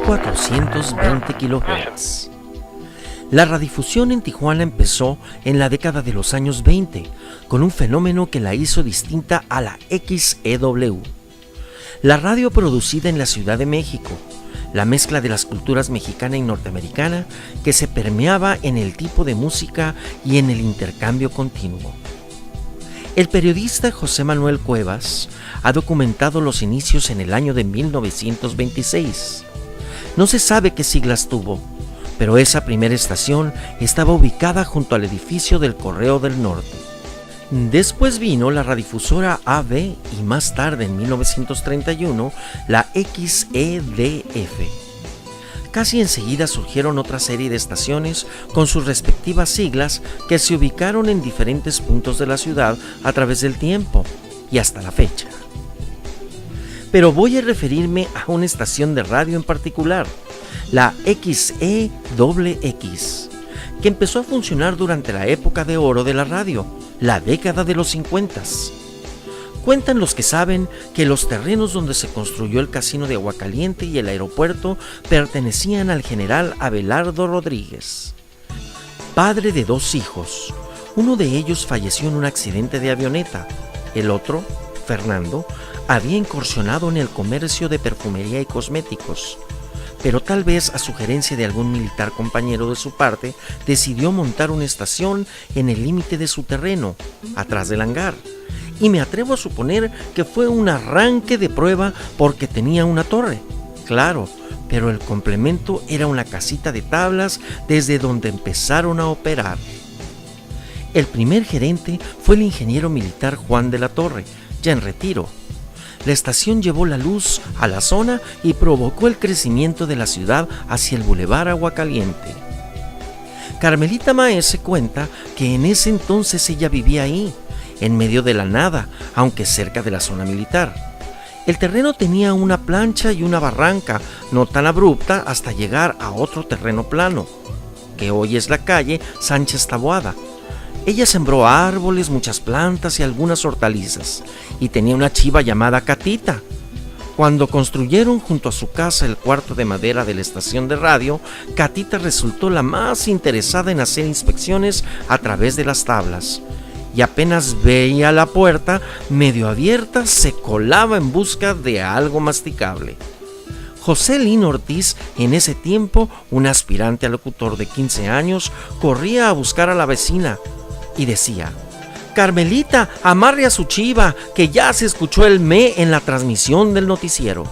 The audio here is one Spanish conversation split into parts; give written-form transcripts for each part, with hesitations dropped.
1420 kHz. La radiodifusión en Tijuana empezó en la década de los años 20, con un fenómeno que la hizo distinta a la XEW. La radio producida en la Ciudad de México, la mezcla de las culturas mexicana y norteamericana que se permeaba en el tipo de música y en el intercambio continuo. El periodista José Manuel Cuevas ha documentado los inicios en el año de 1926. No se sabe qué siglas tuvo, pero esa primera estación estaba ubicada junto al edificio del Correo del Norte. Después vino la radiodifusora AB y más tarde, en 1931, la XEDF. Casi enseguida surgieron otra serie de estaciones con sus respectivas siglas que se ubicaron en diferentes puntos de la ciudad a través del tiempo y hasta la fecha. Pero voy a referirme a una estación de radio en particular, la XEXX, que empezó a funcionar durante la época de oro de la radio, la década de los 50. Cuentan los que saben que los terrenos donde se construyó el casino de Aguacaliente y el aeropuerto pertenecían al general Abelardo Rodríguez, padre de 2 hijos. Uno de ellos falleció en un accidente de avioneta. El otro, Fernando, había incursionado en el comercio de perfumería y cosméticos, pero tal vez a sugerencia de algún militar compañero de su parte, decidió montar una estación en el límite de su terreno, atrás del hangar. Y me atrevo a suponer que fue un arranque de prueba porque tenía una torre, claro, pero el complemento era una casita de tablas desde donde empezaron a operar. El primer gerente fue el ingeniero militar Juan de la Torre, ya en retiro. La estación llevó la luz a la zona y provocó el crecimiento de la ciudad hacia el Boulevard Aguacaliente. Carmelita Maese cuenta que en ese entonces ella vivía ahí, en medio de la nada, aunque cerca de la zona militar. El terreno tenía una plancha y una barranca, no tan abrupta hasta llegar a otro terreno plano, que hoy es la calle Sánchez Taboada. Ella sembró árboles, muchas plantas y algunas hortalizas, y tenía una chiva llamada Catita. Cuando construyeron junto a su casa el cuarto de madera de la estación de radio, Catita resultó la más interesada en hacer inspecciones a través de las tablas, y apenas veía la puerta medio abierta, se colaba en busca de algo masticable. José Lino Ortiz, en ese tiempo un aspirante a locutor de 15 años, corría a buscar a la vecina y decía: «Carmelita, amarre a su chiva, que ya se escuchó el me en la transmisión del noticiero».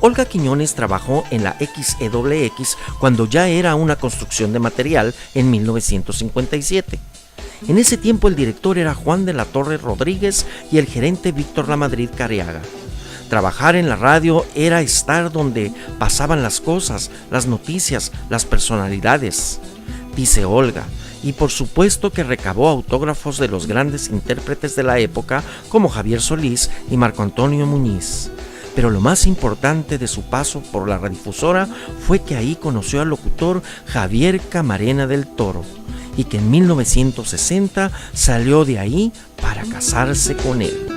Olga Quiñones trabajó en la XEWX cuando ya era una construcción de material en 1957. En ese tiempo el director era Juan de la Torre Rodríguez y el gerente Víctor Lamadrid Careaga. Trabajar en la radio era estar donde pasaban las cosas, las noticias, las personalidades, dice Olga, y por supuesto que recabó autógrafos de los grandes intérpretes de la época como Javier Solís y Marco Antonio Muñiz. Pero lo más importante de su paso por la radiodifusora fue que ahí conoció al locutor Javier Camarena del Toro, y que en 1960 salió de ahí para casarse con él.